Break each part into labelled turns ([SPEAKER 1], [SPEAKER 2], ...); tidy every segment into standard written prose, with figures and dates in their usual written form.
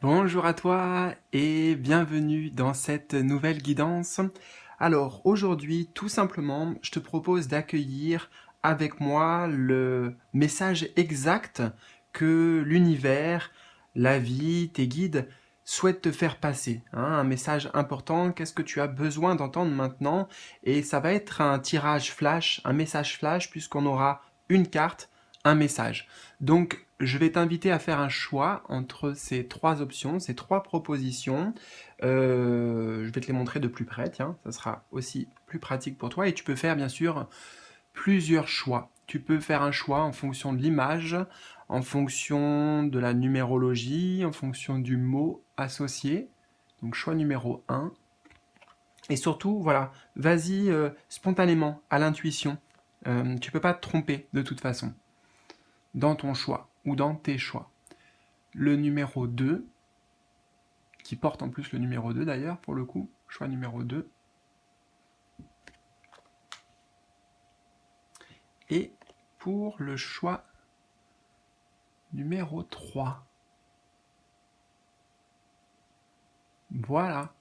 [SPEAKER 1] Bonjour à toi et bienvenue dans cette nouvelle guidance. Alors aujourd'hui, tout simplement, je te propose d'accueillir avec moi le message exact que l'univers, la vie, tes guides souhaitent te faire passer. Un message important, qu'est-ce que tu as besoin d'entendre maintenant? Et ça va être un tirage flash, un message flash, puisqu'on aura une carte, un message. Donc, je vais t'inviter à faire un choix entre ces trois options, ces trois propositions. Je vais te les montrer de plus près, tiens, ça sera aussi plus pratique pour toi. Et tu peux faire, bien sûr, plusieurs choix. Tu peux faire un choix en fonction de l'image, en fonction de la numérologie, en fonction du mot associé. Donc, choix numéro un. Et surtout, voilà, vas-y spontanément, à l'intuition. Tu peux pas te tromper de toute façon dans ton choix ou dans tes choix. Le numéro 2, qui porte en plus le numéro 2 d'ailleurs, pour le coup, choix numéro 2. Et pour le choix numéro 3. Voilà.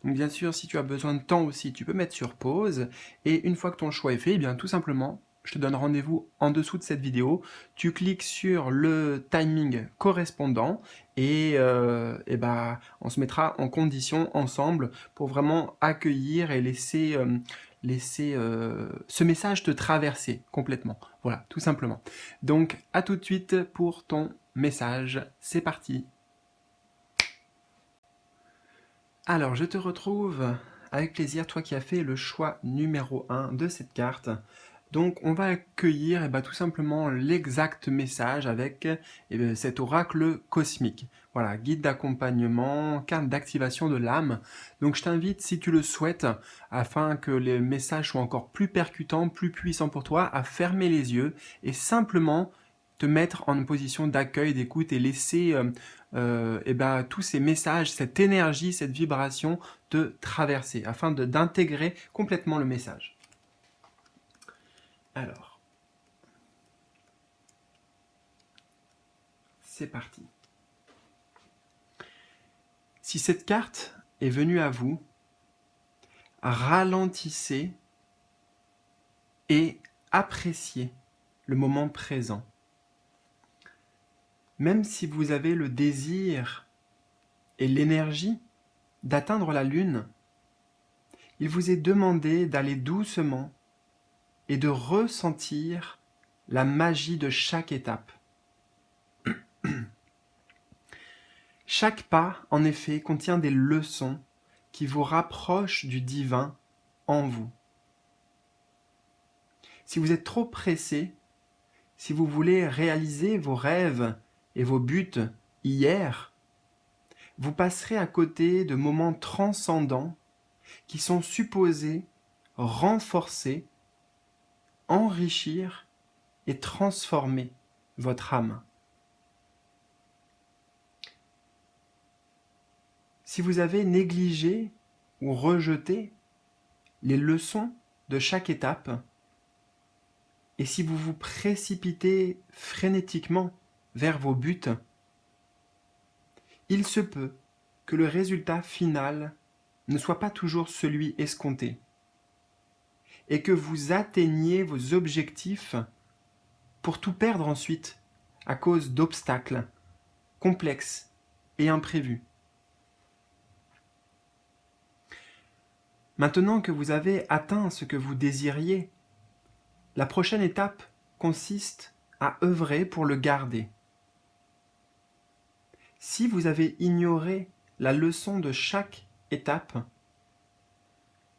[SPEAKER 1] Donc bien sûr, si tu as besoin de temps aussi, tu peux mettre sur pause. Et une fois que ton choix est fait, eh bien tout simplement, je te donne rendez-vous en dessous de cette vidéo. Tu cliques sur le timing correspondant et bah, on se mettra en condition ensemble pour vraiment accueillir et laisser ce message te traverser complètement. Voilà, tout simplement. Donc à tout de suite pour ton message. C'est parti. Alors, je te retrouve avec plaisir, toi qui as fait le choix numéro un de cette carte. Donc, on va accueillir tout simplement l'exact message avec cet oracle cosmique. Voilà, guide d'accompagnement, carte d'activation de l'âme. Donc, je t'invite, si tu le souhaites, afin que les messages soient encore plus percutants, plus puissants pour toi, à fermer les yeux et simplement te mettre en position d'accueil, d'écoute et laisser tous ces messages, cette énergie, cette vibration te traverser afin d'intégrer complètement le message. Alors, c'est parti. Si cette carte est venue à vous, ralentissez et appréciez le moment présent. Même si vous avez le désir et l'énergie d'atteindre la lune, il vous est demandé d'aller doucement et de ressentir la magie de chaque étape. Chaque pas, en effet, contient des leçons qui vous rapprochent du divin en vous. Si vous êtes trop pressé, si vous voulez réaliser vos rêves et vos buts hier, vous passerez à côté de moments transcendants qui sont supposés renforcer, enrichir et transformer votre âme. Si vous avez négligé ou rejeté les leçons de chaque étape, et si vous vous précipitez frénétiquement vers vos buts, il se peut que le résultat final ne soit pas toujours celui escompté, et que vous atteigniez vos objectifs pour tout perdre ensuite à cause d'obstacles complexes et imprévus. Maintenant que vous avez atteint ce que vous désiriez, la prochaine étape consiste à œuvrer pour le garder. Si vous avez ignoré la leçon de chaque étape,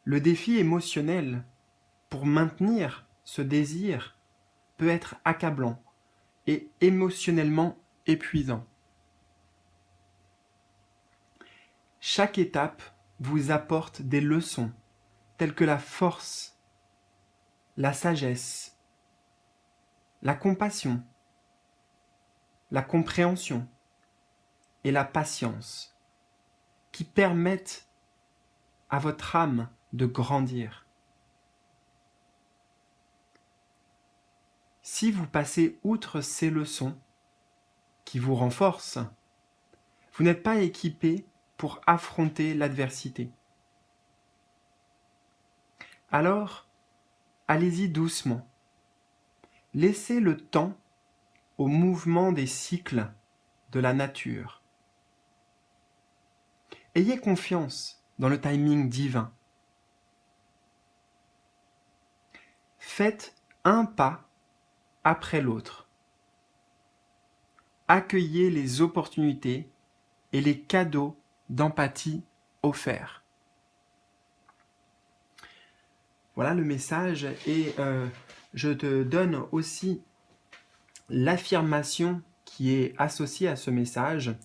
[SPEAKER 1] le défi émotionnel pour maintenir ce désir peut être accablant et émotionnellement épuisant. Chaque étape vous apporte des leçons telles que la force, la sagesse, la compassion, la compréhension et la patience qui permettent à votre âme de grandir. Si vous passez outre ces leçons qui vous renforcent, Vous n'êtes pas équipé pour affronter l'adversité. Alors, allez-y doucement. Laissez le temps au mouvement des cycles de la nature. Ayez confiance dans le timing divin. Faites un pas après l'autre. Accueillez les opportunités et les cadeaux d'empathie offerts. Voilà le message et je te donne aussi l'affirmation qui est associée à ce message.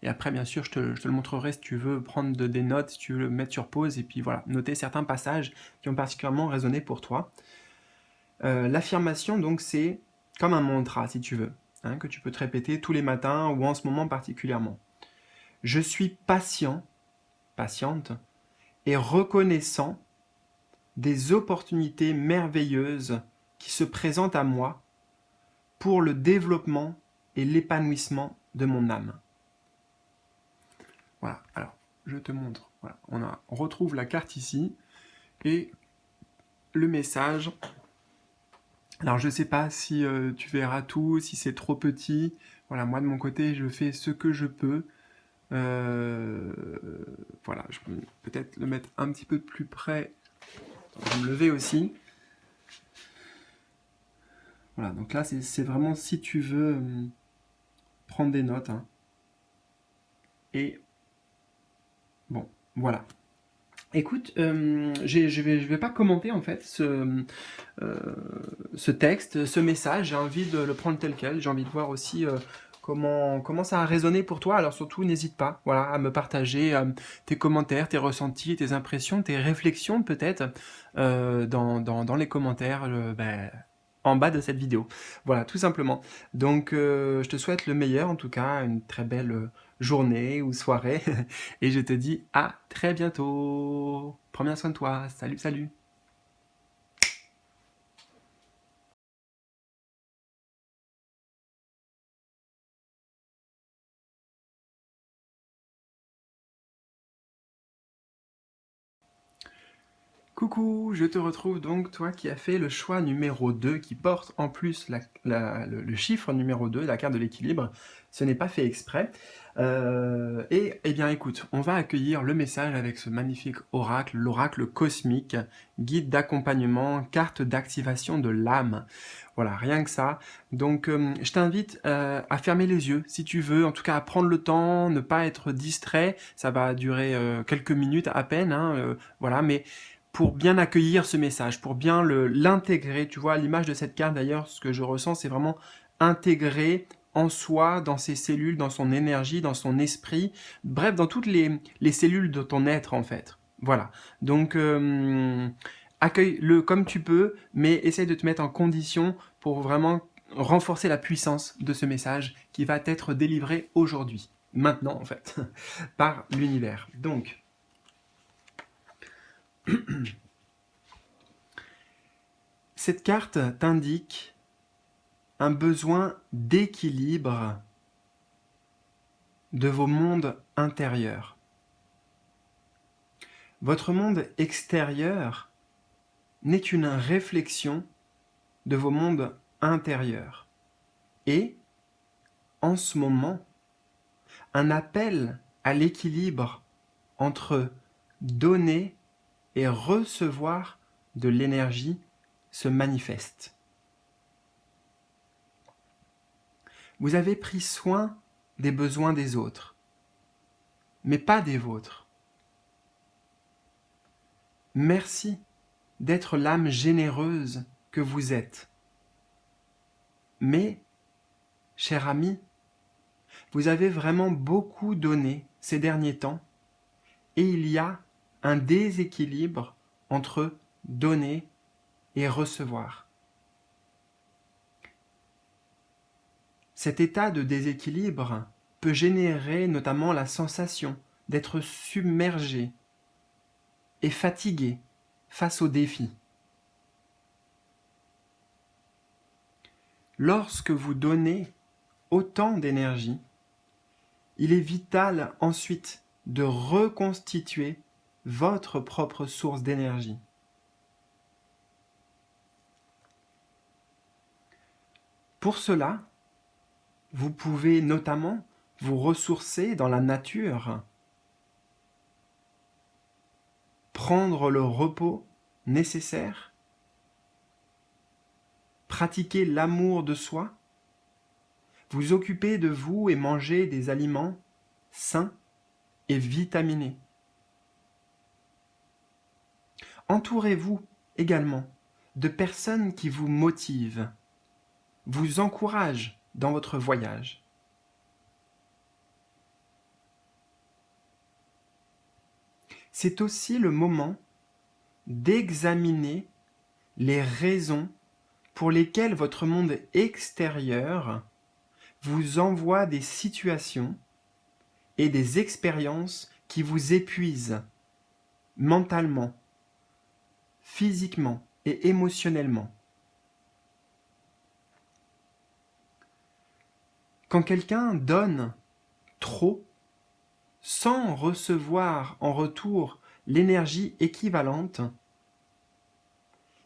[SPEAKER 1] Et après, bien sûr, je te le montrerai si tu veux prendre des notes, si tu veux le mettre sur pause et puis voilà, noter certains passages qui ont particulièrement résonné pour toi. L'affirmation, donc, c'est comme un mantra, si tu veux, hein, que tu peux te répéter tous les matins ou en ce moment particulièrement. Je suis patient, patiente, et reconnaissant des opportunités merveilleuses qui se présentent à moi pour le développement et l'épanouissement de mon âme. Voilà, alors, je te montre. Voilà, on retrouve la carte ici et le message. Alors, je ne sais pas si tu verras tout, si c'est trop petit. Voilà, moi, de mon côté, je fais ce que je peux. Voilà, je peux peut-être le mettre un petit peu plus près. Je vais me lever aussi. Voilà, donc là, c'est vraiment si tu veux prendre des notes. Hein. Et bon, voilà. Écoute, je vais pas commenter en fait ce texte, ce message. J'ai envie de le prendre tel quel. J'ai envie de voir aussi comment ça a résonné pour toi. Alors surtout, n'hésite pas, voilà, à me partager tes commentaires, tes ressentis, tes impressions, tes réflexions peut-être dans les commentaires. En bas de cette vidéo. Voilà, tout simplement. Donc, je te souhaite le meilleur, en tout cas, une très belle journée ou soirée. Et je te dis à très bientôt. Prends bien soin de toi. Salut, salut. Coucou, je te retrouve donc, toi qui as fait le choix numéro 2, qui porte en plus le chiffre numéro 2, la carte de l'équilibre. Ce n'est pas fait exprès. Eh bien écoute, on va accueillir le message avec ce magnifique oracle, l'oracle cosmique, guide d'accompagnement, carte d'activation de l'âme. Voilà, rien que ça. Donc je t'invite à fermer les yeux si tu veux, en tout cas à prendre le temps, ne pas être distrait. Ça va durer quelques minutes à peine, hein, voilà, mais pour bien accueillir ce message, pour bien l'intégrer. Tu vois, à l'image de cette carte d'ailleurs, ce que je ressens, c'est vraiment intégrer en soi, dans ses cellules, dans son énergie, dans son esprit, bref, dans toutes les cellules de ton être en fait. Voilà. Donc, accueille-le comme tu peux, mais essaye de te mettre en condition pour vraiment renforcer la puissance de ce message qui va être délivré aujourd'hui, maintenant en fait, par l'univers. Donc, cette carte t'indique un besoin d'équilibre de vos mondes intérieurs. Votre monde extérieur n'est qu'une réflexion de vos mondes intérieurs. Et, en ce moment, un appel à l'équilibre entre donner et recevoir de l'énergie se manifeste. Vous avez pris soin des besoins des autres, mais pas des vôtres. Merci d'être l'âme généreuse que vous êtes. Mais, cher ami, vous avez vraiment beaucoup donné ces derniers temps et il y a un déséquilibre entre donner et recevoir. Cet état de déséquilibre peut générer notamment la sensation d'être submergé et fatigué face aux défis. Lorsque vous donnez autant d'énergie, il est vital ensuite de reconstituer votre propre source d'énergie. Pour cela, vous pouvez notamment vous ressourcer dans la nature, prendre le repos nécessaire, pratiquer l'amour de soi, vous occuper de vous et manger des aliments sains et vitaminés. Entourez-vous également de personnes qui vous motivent, vous encouragent dans votre voyage. C'est aussi le moment d'examiner les raisons pour lesquelles votre monde extérieur vous envoie des situations et des expériences qui vous épuisent mentalement, physiquement et émotionnellement. Quand quelqu'un donne trop, sans recevoir en retour l'énergie équivalente,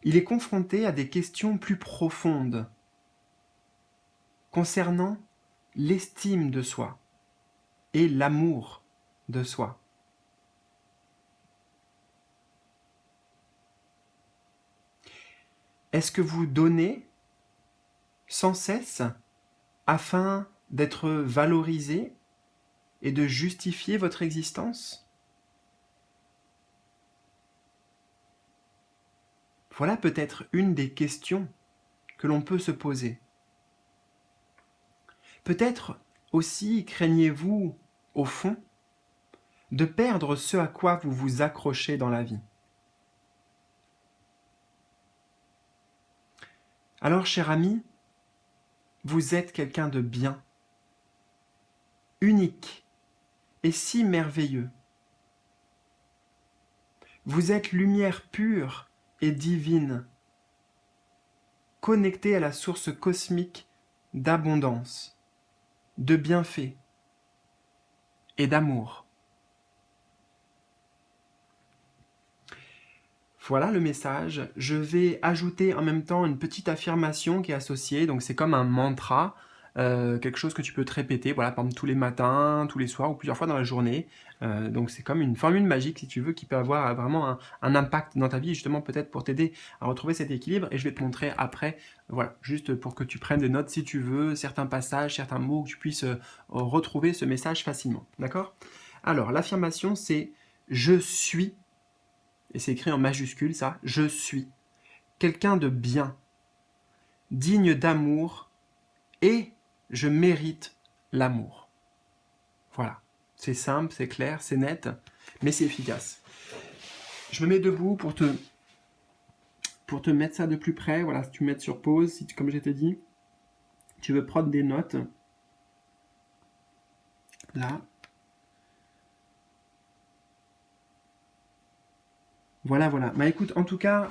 [SPEAKER 1] il est confronté à des questions plus profondes concernant l'estime de soi et l'amour de soi. Est-ce que vous donnez sans cesse afin d'être valorisé et de justifier votre existence? Voilà peut-être une des questions que l'on peut se poser. Peut-être aussi craignez-vous, au fond, de perdre ce à quoi vous vous accrochez dans la vie. Alors, cher ami, vous êtes quelqu'un de bien, unique et si merveilleux. Vous êtes lumière pure et divine, connectée à la source cosmique d'abondance, de bienfaits et d'amour. Voilà le message. Je vais ajouter en même temps une petite affirmation qui est associée, donc c'est comme un mantra, quelque chose que tu peux te répéter, voilà, par exemple tous les matins, tous les soirs ou plusieurs fois dans la journée. Donc c'est comme une formule magique, si tu veux, qui peut avoir vraiment un impact dans ta vie, justement peut-être pour t'aider à retrouver cet équilibre. Et je vais te montrer après, voilà, juste pour que tu prennes des notes si tu veux, certains passages, certains mots, que tu puisses retrouver ce message facilement. D'accord? Alors, l'affirmation, c'est « Je suis », et c'est écrit en majuscule ça, « Je suis quelqu'un de bien, digne d'amour et je mérite l'amour. » Voilà, c'est simple, c'est clair, c'est net, mais c'est efficace. Je me mets debout pour te mettre ça de plus près. Voilà, si tu mets sur pause, si comme je t'ai dit, tu veux prendre des notes, là. Voilà, voilà. Bah écoute, en tout cas,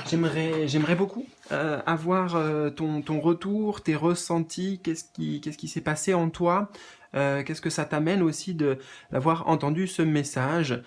[SPEAKER 1] j'aimerais beaucoup avoir ton retour, tes ressentis, qu'est-ce qui s'est passé en toi, qu'est-ce que ça t'amène aussi d'avoir entendu ce message,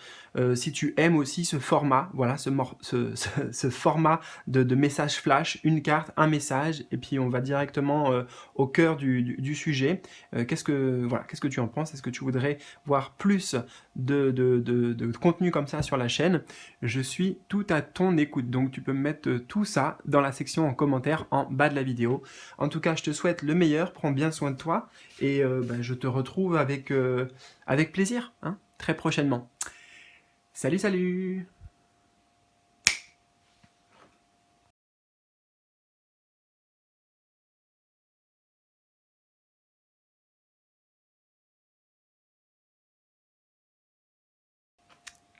[SPEAKER 1] si tu aimes aussi ce format, voilà, ce format de message flash, une carte, un message, et puis on va directement au cœur du sujet. Qu'est-ce que tu en penses? Est-ce que tu voudrais voir plus de contenu comme ça sur la chaîne? Je suis tout à ton écoute, donc tu peux me mettre tout ça dans la section en commentaire en bas de la vidéo. En tout cas, je te souhaite le meilleur, prends bien soin de toi, et je te retrouve avec plaisir, hein, très prochainement. Salut, salut!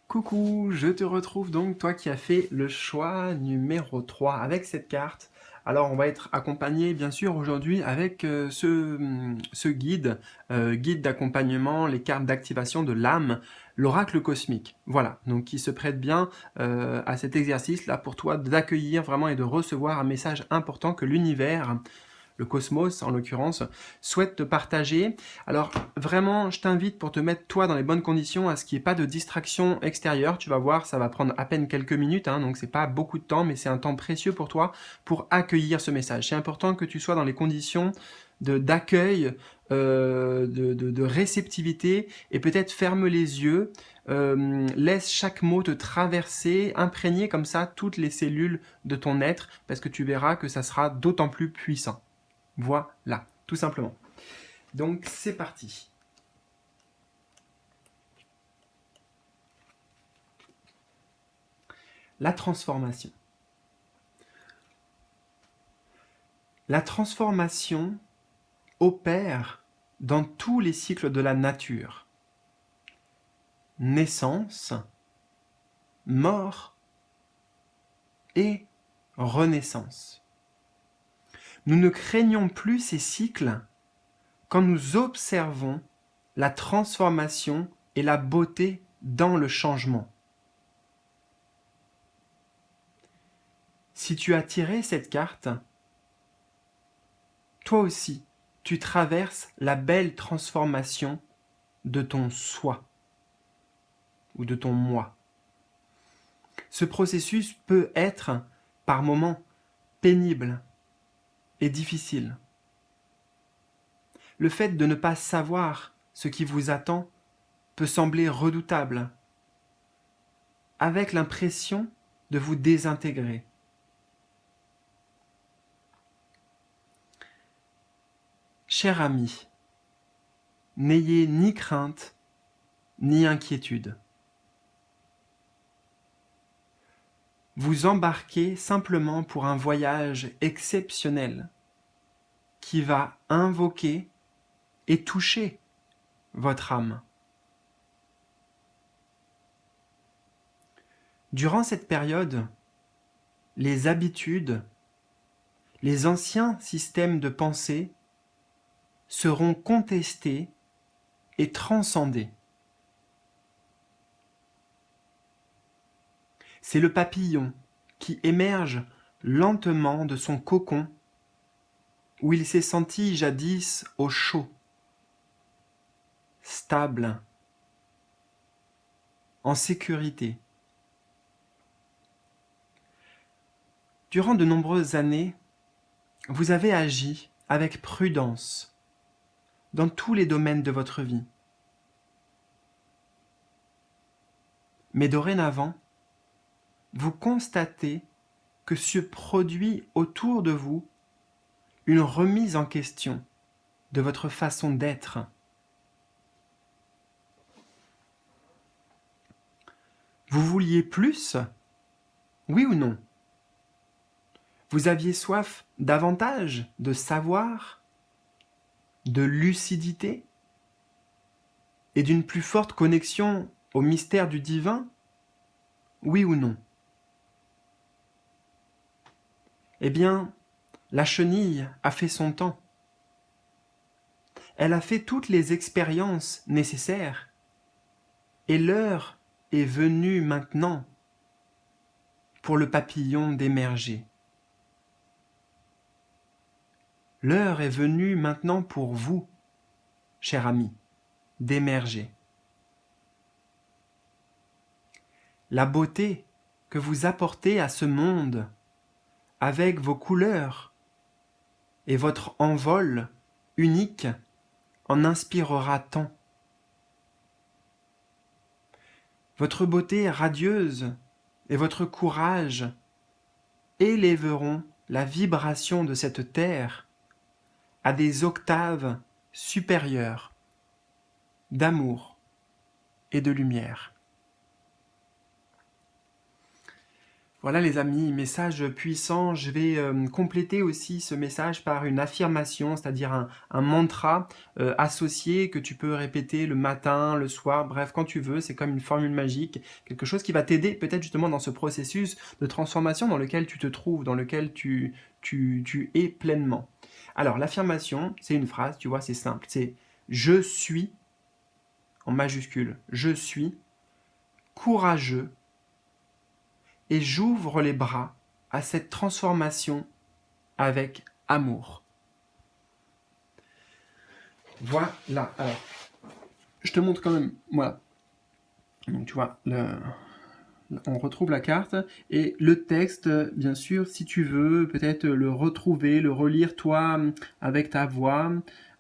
[SPEAKER 1] Coucou, je te retrouve donc, toi qui as fait le choix numéro 3 avec cette carte. Alors on va être accompagné bien sûr aujourd'hui avec ce guide, guide d'accompagnement, les cartes d'activation de l'âme, l'oracle cosmique. Voilà, donc qui se prête bien à cet exercice là pour toi d'accueillir vraiment et de recevoir un message important que l'univers le cosmos en l'occurrence, souhaite te partager. Alors vraiment, je t'invite pour te mettre toi dans les bonnes conditions à ce qu'il n'y ait pas de distraction extérieure. Tu vas voir, ça va prendre à peine quelques minutes, donc c'est pas beaucoup de temps, mais c'est un temps précieux pour toi pour accueillir ce message. C'est important que tu sois dans les conditions d'accueil, de réceptivité, et peut-être ferme les yeux, laisse chaque mot te traverser, imprégner comme ça toutes les cellules de ton être, parce que tu verras que ça sera d'autant plus puissant. Voilà, tout simplement. Donc c'est parti. La transformation. La transformation opère dans tous les cycles de la nature. Naissance, mort et renaissance. Nous ne craignons plus ces cycles quand nous observons la transformation et la beauté dans le changement. Si tu as tiré cette carte, toi aussi, tu traverses la belle transformation de ton soi ou de ton moi. Ce processus peut être, par moments, pénible et difficile. Le fait de ne pas savoir ce qui vous attend peut sembler redoutable, avec l'impression de vous désintégrer. Cher ami, n'ayez ni crainte ni inquiétude. Vous embarquez simplement pour un voyage exceptionnel qui va invoquer et toucher votre âme. Durant cette période, les habitudes, les anciens systèmes de pensée seront contestés et transcendés. C'est le papillon qui émerge lentement de son cocon où il s'est senti jadis au chaud, stable, en sécurité. Durant de nombreuses années, vous avez agi avec prudence dans tous les domaines de votre vie. Mais dorénavant, vous constatez que se produit autour de vous une remise en question de votre façon d'être. Vous vouliez plus? Oui ou non? Vous aviez soif davantage de savoir, de lucidité et d'une plus forte connexion au mystère du divin? Oui ou non? Eh bien, la chenille a fait son temps. Elle a fait toutes les expériences nécessaires. Et l'heure est venue maintenant pour le papillon d'émerger. L'heure est venue maintenant pour vous, cher ami, d'émerger. La beauté que vous apportez à ce monde avec vos couleurs et votre envol unique en inspirera tant. Votre beauté radieuse et votre courage élèveront la vibration de cette terre à des octaves supérieures d'amour et de lumière. Voilà les amis, message puissant. Je vais compléter aussi ce message par une affirmation, c'est-à-dire un mantra associé que tu peux répéter le matin, le soir, bref, quand tu veux. C'est comme une formule magique, quelque chose qui va t'aider peut-être justement dans ce processus de transformation dans lequel tu te trouves, dans lequel tu es pleinement. Alors l'affirmation, c'est une phrase, tu vois, c'est simple, c'est « Je suis », en majuscule, « Je suis courageux » et j'ouvre les bras à cette transformation avec amour. Voilà. Alors, je te montre quand même. Voilà. Donc, tu vois, on retrouve la carte et le texte, bien sûr, si tu veux, peut-être le retrouver, le relire toi avec ta voix,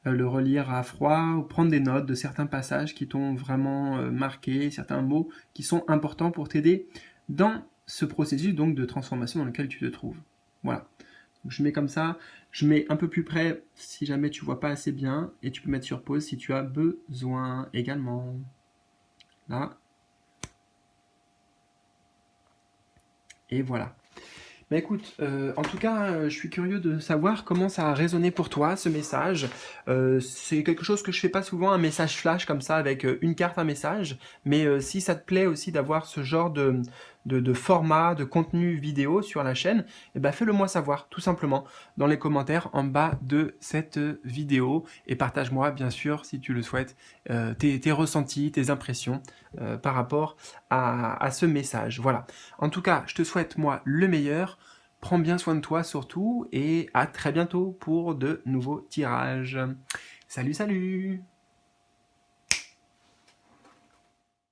[SPEAKER 1] le relire à froid, ou prendre des notes de certains passages qui t'ont vraiment marqué, certains mots qui sont importants pour t'aider dans ce processus donc de transformation dans lequel tu te trouves. Voilà. Donc, je mets comme ça, je mets un peu plus près si jamais tu vois pas assez bien et tu peux mettre sur pause si tu as besoin également. Là. Et voilà. Bah écoute, en tout cas, je suis curieux de savoir comment ça a résonné pour toi, ce message. C'est quelque chose que je fais pas souvent, un message flash comme ça avec une carte, un message. Mais si ça te plaît aussi d'avoir ce genre de format, de contenu vidéo sur la chaîne, eh ben fais-le moi savoir, tout simplement, dans les commentaires en bas de cette vidéo. Et partage-moi, bien sûr, si tu le souhaites, tes ressentis, tes impressions par rapport à ce message. Voilà. En tout cas, je te souhaite, moi, le meilleur. Prends bien soin de toi surtout et à très bientôt pour de nouveaux tirages. Salut, salut!